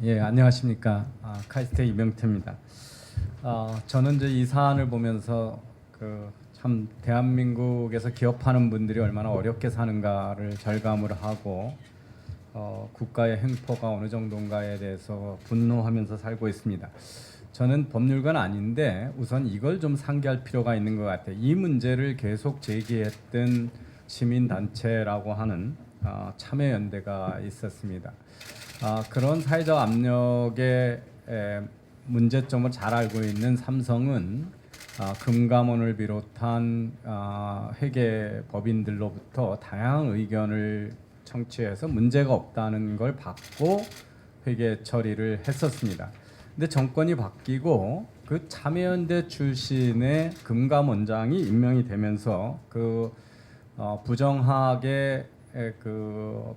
예, 안녕하십니까. 카이스트의 이병태입니다. 저는 이제 이 사안을 보면서 참 대한민국에서 기업하는 분들이 얼마나 어렵게 사는가를 절감을 하고 국가의 행포가 어느 정도인가에 대해서 분노하면서 살고 있습니다. 저는 법률가는 아닌데 우선 이걸 좀 상기할 필요가 있는 것 같아요. 이 문제를 계속 제기했던 시민단체라고 하는 참여연대가 있었습니다. 그런 사회적 압력의 문제점을 잘 알고 있는 삼성은 금감원을 비롯한 회계 법인들로부터 다양한 의견을 청취해서 문제가 없다는 걸 받고 회계 처리를 했었습니다. 근데 정권이 바뀌고 그 참여연대 출신의 금감원장이 임명이 되면서 부정하게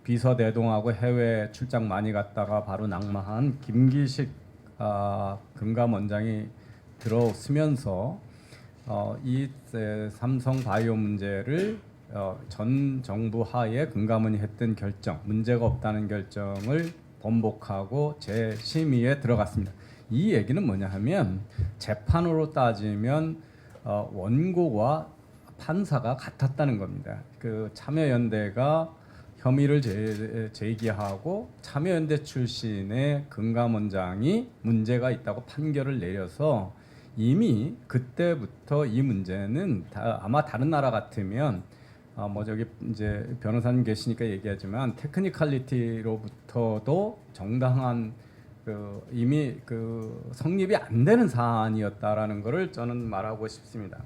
비서대동하고 해외 출장 많이 갔다가 바로 낙마한 김기식 금감원장이 들어서면서 이 삼성 바이오 문제를 전 정부 하에 금감원이 했던 결정, 문제가 없다는 결정을 번복하고 재심의에 들어갔습니다. 이 얘기는 뭐냐 하면 재판으로 따지면 원고와 판사가 같았다는 겁니다. 그 참여연대가 혐의를 제기하고 참여연대 출신의 금감원장이 문제가 있다고 판결을 내려서 이미 그때부터 이 문제는 아마 다른 나라 같으면 저기 이제 변호사님 계시니까 얘기하지만 테크니컬리티로부터도 정당한 이미 성립이 안 되는 사안이었다라는 것을 저는 말하고 싶습니다.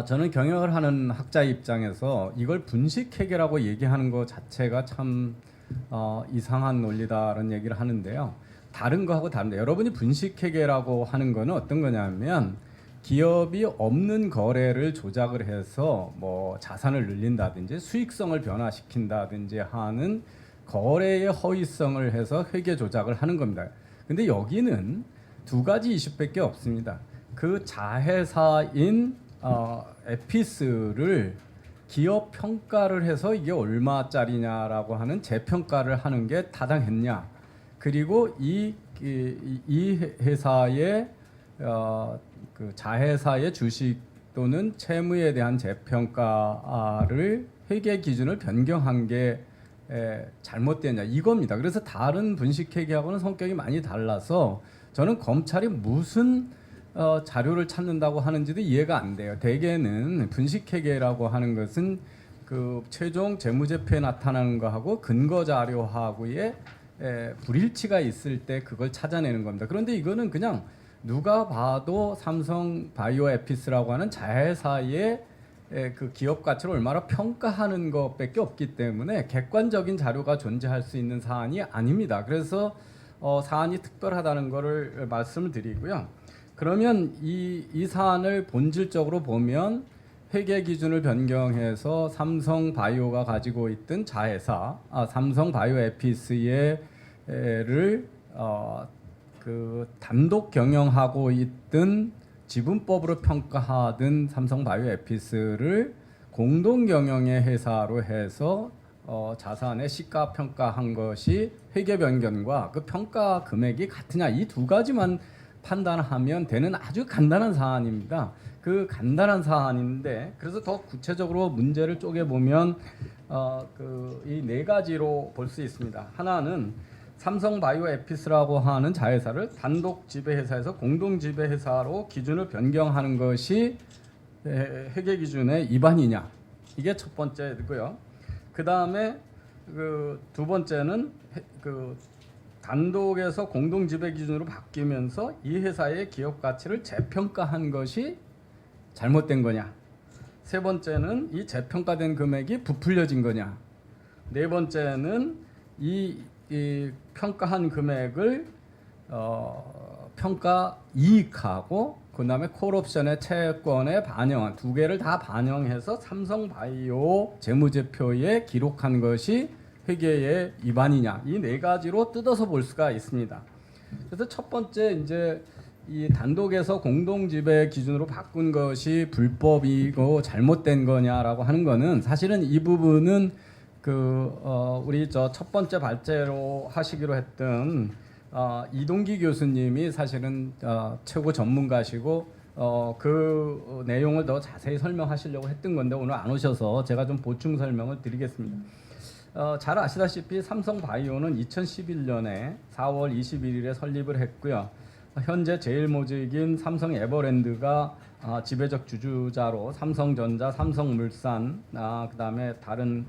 저는 경영을 하는 학자 입장에서 이걸 분식회계라고 얘기하는 것 자체가 참 이상한 논리다라는 얘기를 하는데요. 다른 거하고 다른데 여러분이 분식회계라고 하는 거는 어떤 거냐면 기업이 없는 거래를 조작을 해서 뭐 자산을 늘린다든지 수익성을 변화시킨다든지 하는 거래의 허위성을 해서 회계 조작을 하는 겁니다. 근데 여기는 두 가지 이슈밖에 없습니다. 그 자회사인 에피스를 기업 평가를 해서 이게 얼마짜리냐라고 하는 재평가를 하는 게 타당했냐, 그리고 이 회사의 그 자회사의 주식 또는 채무에 대한 재평가를 회계 기준을 변경한 게 잘못됐냐 이겁니다. 그래서 다른 분식회계하고는 성격이 많이 달라서 저는 검찰이 무슨 자료를 찾는다고 하는지도 이해가 안 돼요. 대개는 분식회계라고 하는 것은 그 최종 재무제표에 나타나는 거하고 근거 자료하고의 불일치가 있을 때 그걸 찾아내는 겁니다. 그런데 이거는 그냥 누가 봐도 삼성 바이오에피스라고 하는 자회사의 그 기업 가치를 얼마나 평가하는 것밖에 없기 때문에 객관적인 자료가 존재할 수 있는 사안이 아닙니다. 그래서 사안이 특별하다는 것을 말씀을 드리고요. 그러면 이 사안을 본질적으로 보면 회계 기준을 변경해서 삼성 바이오가 가지고 있던 자회사, 삼성 바이오에피스를 그 단독 경영하고 있던 지분법으로 평가하던 삼성 바이오에피스를 공동 경영의 회사로 해서 자산의 시가 평가한 것이 회계 변경과 그 평가 금액이 같으냐, 이 두 가지만 판단하면 되는 아주 간단한 사안입니다. 그 간단한 사안인데, 그래서 더 구체적으로 문제를 쪼개보면 이 네 가지로 볼 수 있습니다. 하나는 삼성 바이오에피스라고 하는 자회사를 단독 지배회사에서 공동 지배회사로 기준을 변경하는 것이 회계 기준의 위반이냐, 이게 첫 번째고요. 그 다음에 두 번째는 단독에서 공동 지배 기준으로 바뀌면서 이 회사의 기업 가치를 재평가한 것이 잘못된 거냐. 세 번째는 이 재평가된 금액이 부풀려진 거냐. 네 번째는 이 평가한 금액을 평가 이익하고 그다음에 콜옵션의 채권에 반영한 두 개를 다 반영해서 삼성바이오 재무제표에 기록한 것이 회계의 위반이냐, 이 네 가지로 뜯어서 볼 수가 있습니다. 그래서 첫 번째 이제 이 단독에서 공동 지배 기준으로 바꾼 것이 불법이고 잘못된 거냐라고 하는 거는 사실은 이 부분은 우리 첫 번째 발제로 하시기로 했던 이동기 교수님이 사실은 최고 전문가시고 그 내용을 더 자세히 설명하시려고 했던 건데 오늘 안 오셔서 제가 좀 보충 설명을 드리겠습니다. 잘 아시다시피 삼성바이오는 2011년에 4월 21일에 설립을 했고요. 현재 제일모직인 삼성 에버랜드가 지배적 주주자로 삼성전자, 삼성물산, 그다음에 다른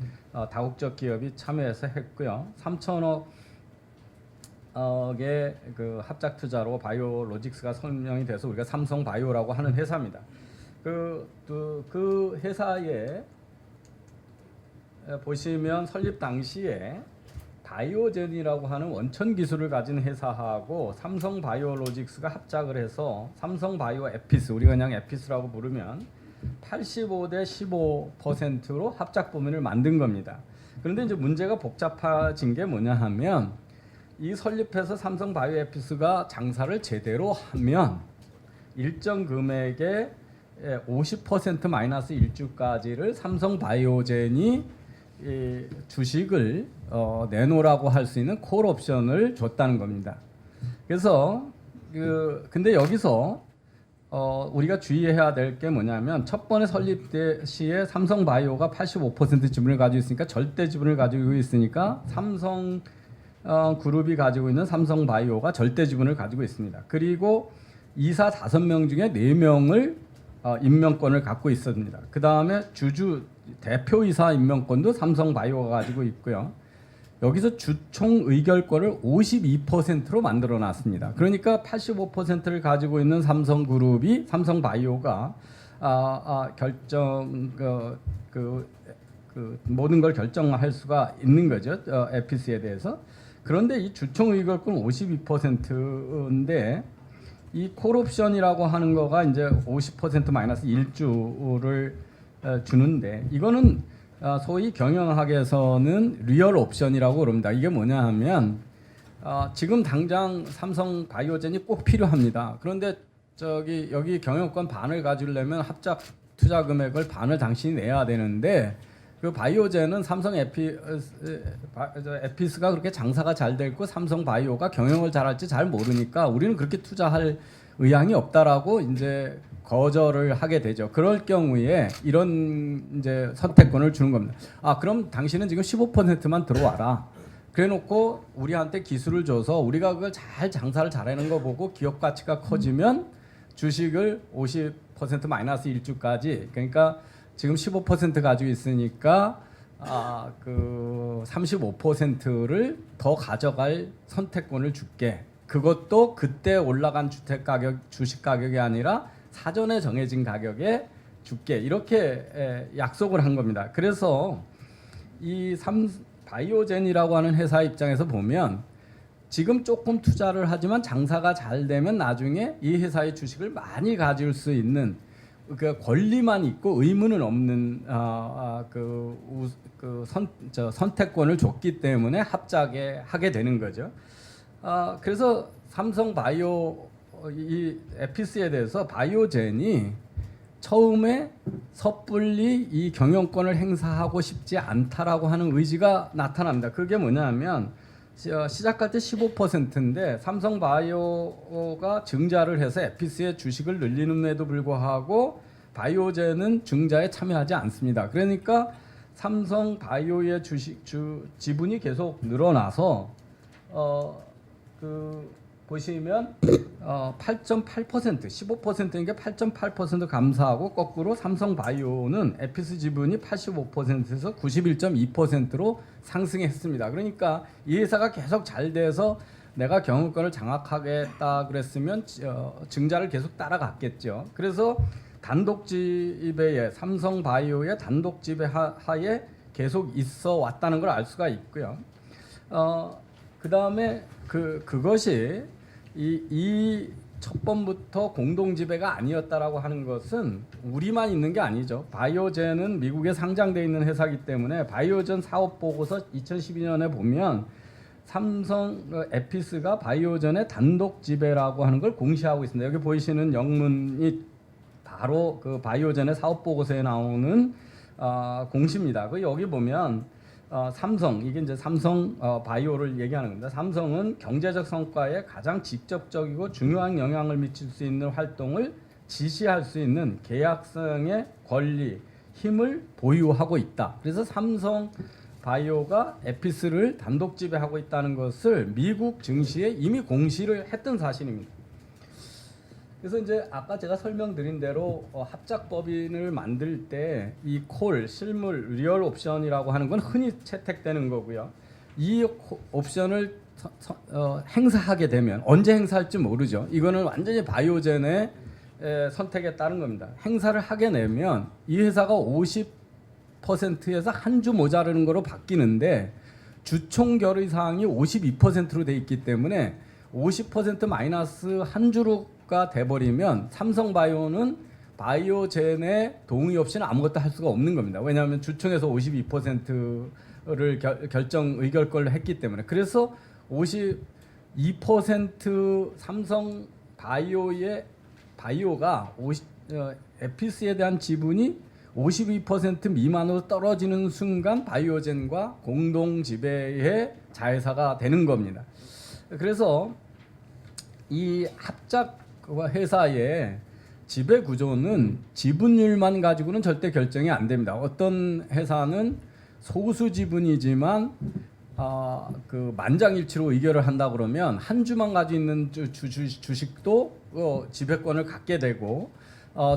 다국적 기업이 참여해서 했고요. 3천억의 그 합작 투자로 바이오로직스가 설명이 돼서 우리가 삼성바이오라고 하는 회사입니다. 그 회사에 보시면 설립 당시에 바이오젠이라고 하는 원천 기술을 가진 회사하고 삼성바이오로직스가 합작을 해서 삼성바이오 에피스, 우리가 그냥 에피스라고 부르면 85대 15%로 합작 범위를 만든 겁니다. 그런데 이제 문제가 복잡해진 게 뭐냐 하면 이 설립해서 삼성바이오 에피스가 장사를 제대로 하면 일정 금액의 50% 마이너스 1주까지를 삼성바이오젠이 이 주식을 내놓으라고 할 수 있는 콜 옵션을 줬다는 겁니다. 그래서 근데 여기서 우리가 주의해야 될 게 뭐냐면 첫 번에 설립 시에 삼성바이오가 85% 지분을 가지고 있으니까 절대 지분을 가지고 있으니까 삼성 그룹이 가지고 있는 삼성바이오가 절대 지분을 가지고 있습니다. 그리고 이사 5명 중에 4명을 임명권을 갖고 있습니다. 그 다음에 대표이사 임명권도 삼성바이오가 가지고 있고요. 여기서 주총 의결권을 52%로 만들어 놨습니다. 그러니까 85%를 가지고 있는 삼성그룹이 삼성바이오가 모든 걸 결정할 수가 있는 거죠. 에피스에 대해서. 그런데 이 주총 의결권 52%인데 이 콜옵션이라고 하는 거가 이제 50% 마이너스 1주를 주는데 이거는 소위 경영학에서는 리얼 옵션이라고 그럽니다. 이게 뭐냐 하면 지금 당장 삼성 바이오젠이 꼭 필요합니다. 그런데 여기 경영권 반을 가지려면 합작 투자 금액을 반을 당신이 내야 되는데 그 바이오젠은 삼성 에피스가 그렇게 장사가 잘 되고 삼성 바이오가 경영을 잘할지 잘 모르니까 우리는 그렇게 투자할 의향이 없다라고 이제 거절을 하게 되죠. 그럴 경우에 이런 이제 선택권을 주는 겁니다. 그럼 당신은 지금 15%만 들어와라. 그래놓고 우리한테 기술을 줘서 우리가 그걸 잘 장사를 잘하는 거 보고 기업 가치가 커지면 주식을 50% 마이너스 1주까지 그러니까 지금 15% 가지고 있으니까 35%를 더 가져갈 선택권을 줄게. 그것도 그때 올라간 주식 가격이 아니라 사전에 정해진 가격에 줄게. 이렇게 약속을 한 겁니다. 그래서 이 바이오젠이라고 하는 회사 입장에서 보면 지금 조금 투자를 하지만 장사가 잘 되면 나중에 이 회사의 주식을 많이 가질 수 있는 그 권리만 있고 의무는 없는 선택권을 줬기 때문에 합작에 하게 되는 거죠. 그래서 삼성바이오 이 에피스에 대해서 바이오젠이 처음에 섣불리 이 경영권을 행사하고 싶지 않다라고 하는 의지가 나타납니다. 그게 뭐냐면 시작할 때 15%인데 삼성바이오가 증자를 해서 에피스의 주식을 늘리는데도 불구하고 바이오젠은 증자에 참여하지 않습니다. 그러니까 삼성바이오의 지분이 계속 늘어나서 보시면 8.8% 15%인 게 8.8% 감소하고 거꾸로 삼성바이오는 에피스 지분이 85%에서 91.2%로 상승했습니다. 그러니까 이 회사가 계속 잘 돼서 내가 경영권을 장악하겠다 그랬으면 증자를 계속 따라갔겠죠. 그래서 단독 지배에 삼성바이오의 단독 지배 하에 계속 있어 왔다는 걸 알 수가 있고요. 그 다음에 그것이 이 첫 번부터 공동 지배가 아니었다라고 하는 것은 우리만 있는 게 아니죠. 바이오젠은 미국에 상장돼 있는 회사이기 때문에 바이오젠 사업 보고서 2012년에 보면 삼성 에피스가 바이오젠의 단독 지배라고 하는 걸 공시하고 있습니다. 여기 보이시는 영문이 바로 그 바이오젠의 사업 보고서에 나오는 공시입니다. 여기 보면 삼성 이게 이제 삼성 바이오를 얘기하는 겁니다. 삼성은 경제적 성과에 가장 직접적이고 중요한 영향을 미칠 수 있는 활동을 지시할 수 있는 계약성의 권리, 힘을 보유하고 있다. 그래서 삼성 바이오가 에피스를 단독 지배하고 있다는 것을 미국 증시에 이미 공시를 했던 사실입니다. 그래서 이제 아까 제가 설명드린 대로 합작법인을 만들 때 이 콜, 실물, 리얼 옵션이라고 하는 건 흔히 채택되는 거고요. 이 옵션을 행사하게 되면 언제 행사할지 모르죠. 이거는 완전히 바이오젠의 선택에 따른 겁니다. 행사를 하게 되면 이 회사가 50%에서 한 주 모자르는 거로 바뀌는데 주총 결의 사항이 52%로 돼 있기 때문에 50% 마이너스 한 주가 돼버리면 삼성바이오는 바이오젠의 동의 없이는 아무것도 할 수가 없는 겁니다. 왜냐하면 주총에서 52%를 결정 의결권을 했기 때문에. 그래서 52% 삼성 바이오가 에피스에 대한 지분이 52% 미만으로 떨어지는 순간 바이오젠과 공동 지배의 자회사가 되는 겁니다. 그래서 이 합작 회사의 지배 구조는 지분율만 가지고는 절대 결정이 안 됩니다. 어떤 회사는 소수 지분이지만 그 만장일치로 의결을 한다 그러면 한 주만 가지고 있는 주식도 지배권을 갖게 되고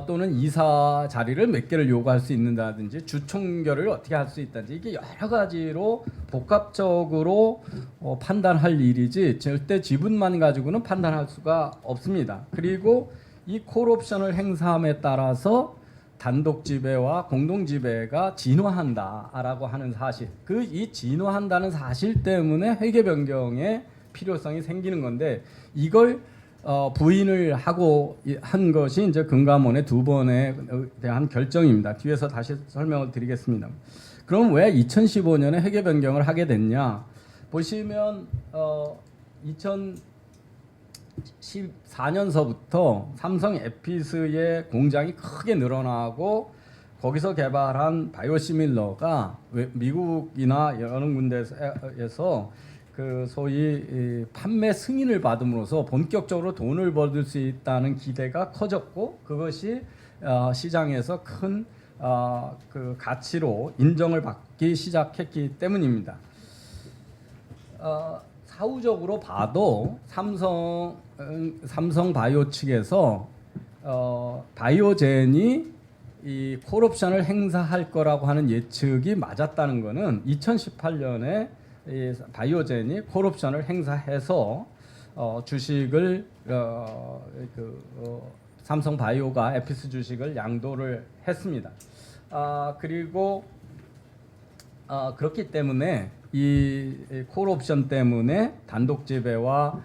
또는 이사 자리를 몇 개를 요구할 수 있는다든지 주총결을 어떻게 할 수 있다든지 이게 여러 가지로 복합적으로 판단할 일이지 절대 지분만 가지고는 판단할 수가 없습니다. 그리고 이 콜옵션을 행사함에 따라서 단독 지배와 공동 지배가 진화한다라고 하는 사실, 이 진화한다는 사실 때문에 회계 변경의 필요성이 생기는 건데 이걸 부인을 하고 한 것이 이제 금감원의 두 번에 대한 결정입니다. 뒤에서 다시 설명을 드리겠습니다. 그럼 왜 2015년에 회계 변경을 하게 됐냐? 보시면 2014년서부터 삼성 에피스의 공장이 크게 늘어나고 거기서 개발한 바이오시밀러가 미국이나 여러 군데에서 그 소위 판매 승인을 받음으로써 본격적으로 돈을 벌 수 있다는 기대가 커졌고 그것이 시장에서 큰 그 가치로 인정을 받기 시작했기 때문입니다. 사후적으로 봐도 삼성 바이오 측에서 바이오젠이 이 콜옵션을 행사할 거라고 하는 예측이 맞았다는 것은 2018년에 이 바이오젠이 콜옵션을 행사해서 주식을 삼성 바이오가 에피스 주식을 양도를 했습니다. 그리고 그렇기 때문에 이 콜옵션 때문에 단독 지배와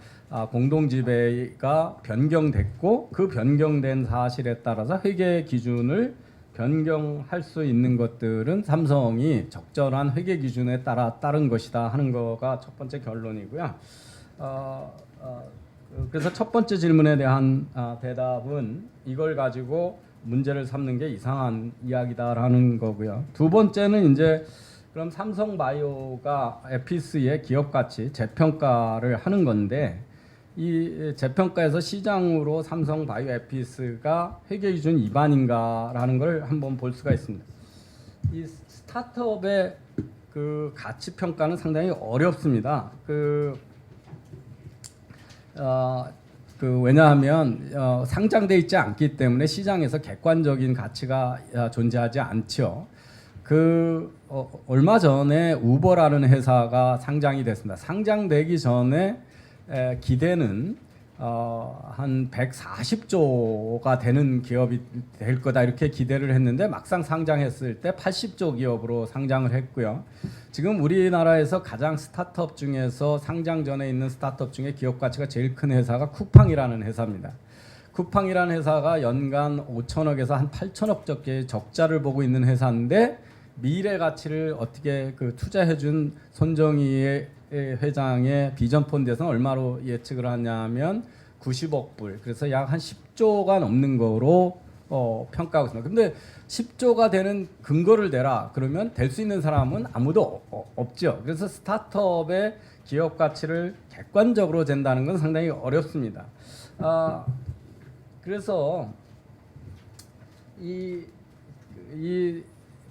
공동 지배가 변경됐고 그 변경된 사실에 따라서 회계 기준을 변경할 수 있는 것들은 삼성이 적절한 회계 기준에 따른 것이다 하는 거가 첫 번째 결론이고요. 그래서 첫 번째 질문에 대한 대답은 이걸 가지고 문제를 삼는 게 이상한 이야기다라는 거고요. 두 번째는 이제 그럼 삼성바이오가 에피스의 기업 가치 재평가를 하는 건데 이 재평가에서 시장으로 삼성바이오 에피스가 회계 기준 위반인가라는 걸 한번 볼 수가 있습니다. 이 스타트업의 그 가치 평가는 상당히 어렵습니다. 왜냐하면 상장돼 있지 않기 때문에 시장에서 객관적인 가치가 존재하지 않죠. 얼마 전에 우버라는 회사가 상장이 됐습니다. 상장되기 전에 기대는 한 140조가 되는 기업이 될 거다 이렇게 기대를 했는데 막상 상장했을 때 80조 기업으로 상장을 했고요. 지금 우리나라에서 가장 스타트업 중에서 상장 전에 있는 스타트업 중에 기업 가치가 제일 큰 회사가 쿠팡이라는 회사입니다. 쿠팡이라는 회사가 연간 5천억에서 한 8천억 정도의 적자를 보고 있는 회사인데 미래 가치를 어떻게 투자해준 손정희 회장의 비전 펀드에서는 얼마로 예측을 하냐면 90억 불, 그래서 약 한 10조가 넘는 거로 평가하고 있습니다. 근데 10조가 되는 근거를 대라 그러면 될 수 있는 사람은 아무도 없죠. 그래서 스타트업의 기업 가치를 객관적으로 잰다는 건 상당히 어렵습니다. 그래서 이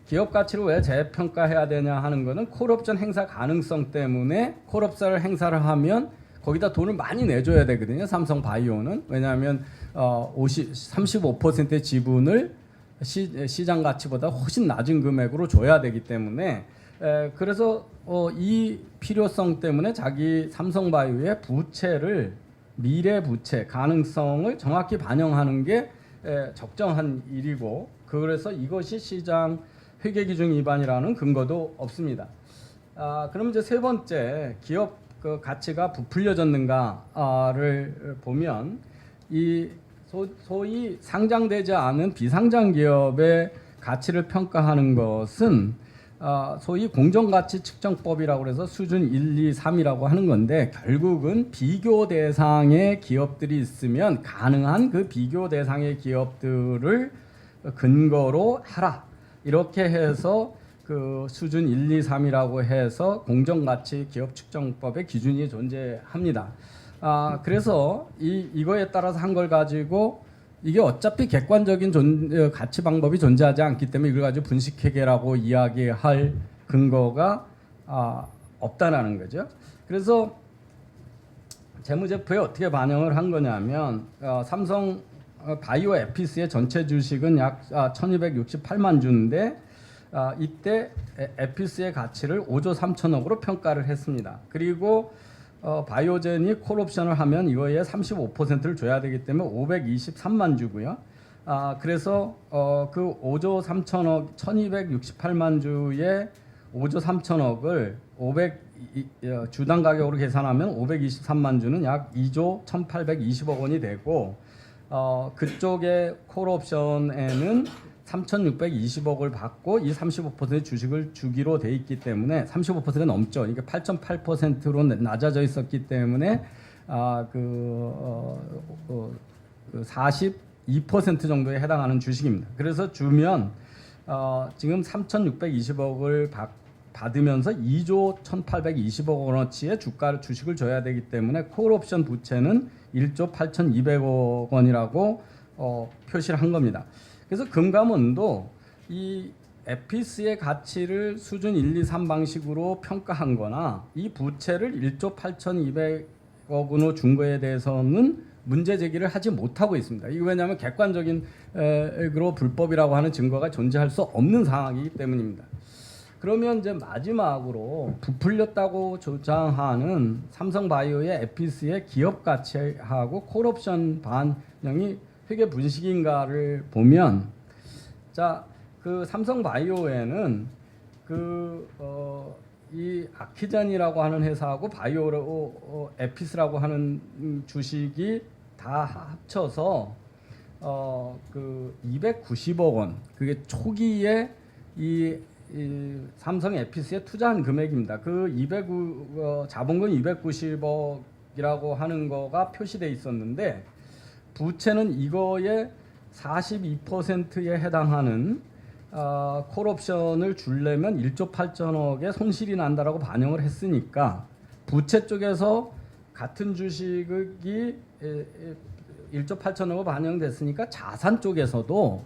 기업 가치를 왜 재평가해야 되냐 하는 거는 콜옵션 행사 가능성 때문에 콜옵션을 행사를 하면 거기다 돈을 많이 내줘야 되거든요. 삼성바이오는. 왜냐하면 35%의 지분을 시장 가치보다 훨씬 낮은 금액으로 줘야 되기 때문에 그래서 이 필요성 때문에 자기 삼성바이오의 부채를 미래 부채 가능성을 정확히 반영하는 게 적정한 일이고 그래서 이것이 시장 회계기준 위반이라는 근거도 없습니다. 그럼 이제 세 번째 기업 그 가치가 부풀려졌는가를 보면 이 소위 상장되지 않은 비상장 기업의 가치를 평가하는 것은 소위 공정가치 측정법이라고 해서 수준 1, 2, 3이라고 하는 건데 결국은 비교 대상의 기업들이 있으면 가능한 그 비교 대상의 기업들을 근거로 하라. 이렇게 해서 그 수준 1, 2, 3이라고 해서 공정가치 기업 측정법의 기준이 존재합니다. 그래서 이거에 따라서 한 걸 가지고 이게 어차피 객관적인 가치 방법이 존재하지 않기 때문에 이걸 가지고 분식회계라고 이야기할 근거가 없다라는 거죠. 그래서 재무제표에 어떻게 반영을 한 거냐면 삼성 바이오 에피스의 전체 주식은 약 1268만 주인데 이때 에피스의 가치를 5조 3천억으로 평가를 했습니다. 그리고 바이오젠이 콜옵션을 하면 이거에 35%를 줘야 되기 때문에 523만 주고요. 그래서 그 5조 3천억 1268만 주의 5조 3천억을 주당 가격으로 계산하면 523만 주는 약 2조 1820억 원이 되고 그쪽의 콜옵션에는 3,620억을 받고 이 35%의 주식을 주기로 돼 있기 때문에 35%가 넘죠. 이게 8.8%로 낮아져 있었기 때문에 42% 정도에 해당하는 주식입니다. 그래서 주면 지금 3,620억을 받으면서 2조 1,820억 원어치의 주식을 줘야 되기 때문에 콜옵션 부채는 1조 8,200억 원이라고 표시를 한 겁니다. 그래서 금감원도 이 에피스의 가치를 수준 1, 2, 3 방식으로 평가한 거나 이 부채를 1조 8,200억 원으로 준 거에 대해서는 문제 제기를 하지 못하고 있습니다. 이게 왜냐하면 객관적인 으로 불법이라고 하는 증거가 존재할 수 없는 상황이기 때문입니다. 그러면 이제 마지막으로 부풀렸다고 주장하는 삼성바이오의 에피스의 기업 가치하고 콜옵션 반영이 회계 분식인가를 보면 그 삼성바이오에는 이 아키젠이라고 하는 회사하고 바이오 에피스라고 하는 주식이 다 합쳐서 그 290억 원 그게 초기에 이 삼성 에피스에 투자한 금액입니다. 그 자본금 290억이라고 하는 거가 표시돼 있었는데 부채는 이거에 42%에 해당하는 콜옵션을 주려면 1조 8천억의 손실이 난다라고 반영을 했으니까 부채 쪽에서 같은 주식이 1조 8천억으로 반영됐으니까 자산 쪽에서도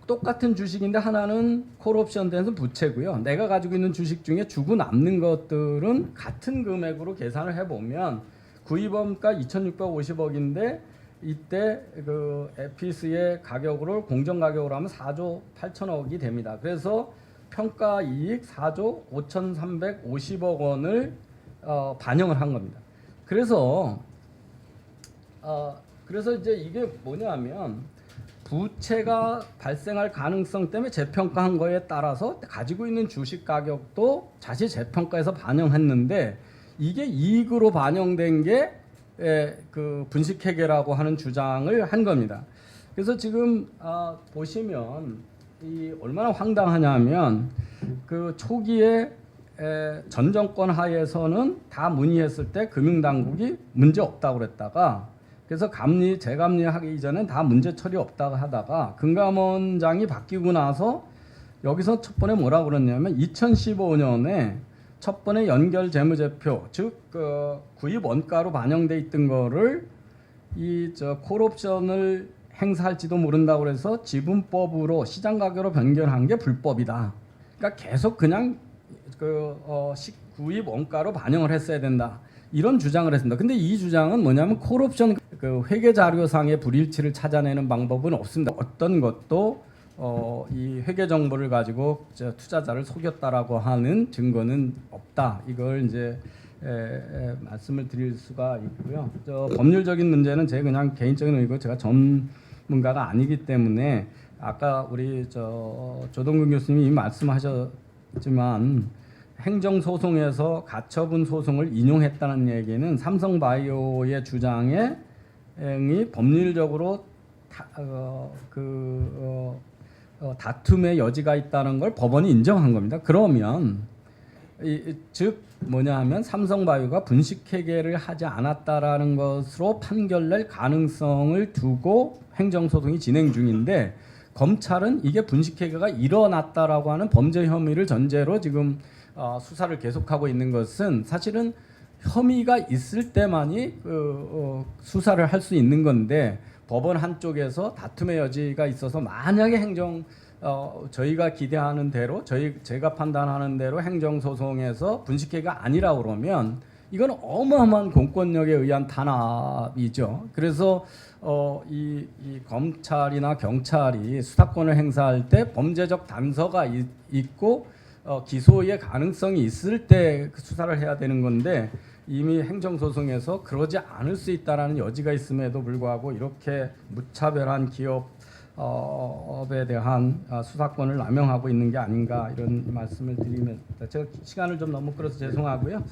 똑같은 주식인데 하나는 콜옵션 된 부채고요. 내가 가지고 있는 주식 중에 주고 남는 것들은 같은 금액으로 계산을 해보면 구입원가 2,650억인데 이때 그 에피스의 가격으로 공정 가격으로 하면 4조 8천억이 됩니다. 그래서 평가 이익 4조 5,350억 원을 반영을 한 겁니다. 그래서 이제 이게 뭐냐면 부채가 발생할 가능성 때문에 재평가한 거에 따라서 가지고 있는 주식 가격도 다시 재평가해서 반영했는데 이게 이익으로 반영된 게 그 분식회계라고 하는 주장을 한 겁니다. 그래서 지금 보시면 이 얼마나 황당하냐면 그 초기에 전 정권 하에서는 다 문의했을 때 금융당국이 문제 없다고 그랬다가 그래서 감리 재감리 하기 이전엔 다 문제 처리 없다고 하다가 금감원장이 바뀌고 나서 여기서 첫 번에 뭐라 그랬냐면 2015년에 첫 번에 연결 재무제표 즉 구입 원가로 반영돼 있던 거를 이 콜옵션을 행사할지도 모른다고 그래서 지분법으로 시장 가격으로 변경한 게 불법이다. 그러니까 계속 그냥 구입 원가로 반영을 했어야 된다. 이런 주장을 했습니다. 근데 이 주장은 뭐냐면 콜옵션 회계 자료상의 불일치를 찾아내는 방법은 없습니다. 어떤 것도 이 회계 정보를 가지고 투자자를 속였다라고 하는 증거는 없다. 이걸 이제 말씀을 드릴 수가 있고요. 법률적인 문제는 제 그냥 개인적인 의견이고 제가 전문가가 아니기 때문에 아까 우리 조동근 교수님이 이미 말씀하셨지만 행정소송에서 가처분 소송을 인용했다는 얘기는 삼성바이오의 주장에 법률적으로 다툼의 여지가 있다는 걸 법원이 인정한 겁니다. 그러면 즉 뭐냐 하면 삼성바이오가 분식회계를 하지 않았다라는 것으로 판결낼 가능성을 두고 행정소송이 진행 중인데 검찰은 이게 분식회계가 일어났다라고 하는 범죄 혐의를 전제로 지금 수사를 계속하고 있는 것은 사실은 혐의가 있을 때만이 수사를 할 수 있는 건데 법원 한쪽에서 다툼의 여지가 있어서 만약에 저희가 기대하는 대로 제가 판단하는 대로 행정소송에서 분식회계가 아니라 그러면 이건 어마어마한 공권력에 의한 탄압이죠. 그래서 이 검찰이나 경찰이 수사권을 행사할 때 범죄적 단서가 있고 기소의 가능성이 있을 때 수사를 해야 되는 건데 이미 행정소송에서 그러지 않을 수 있다라는 여지가 있음에도 불구하고 이렇게 무차별한 기업에 대한 수사권을 남용하고 있는 게 아닌가 이런 말씀을 드리면 제가 시간을 좀 너무 끌어서 죄송하고요.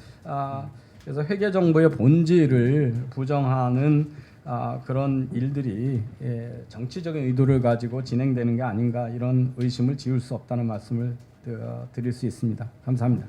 그래서 회계 정보의 본질을 부정하는 그런 일들이 정치적인 의도를 가지고 진행되는 게 아닌가 이런 의심을 지울 수 없다는 말씀을 드릴 수 있습니다. 감사합니다.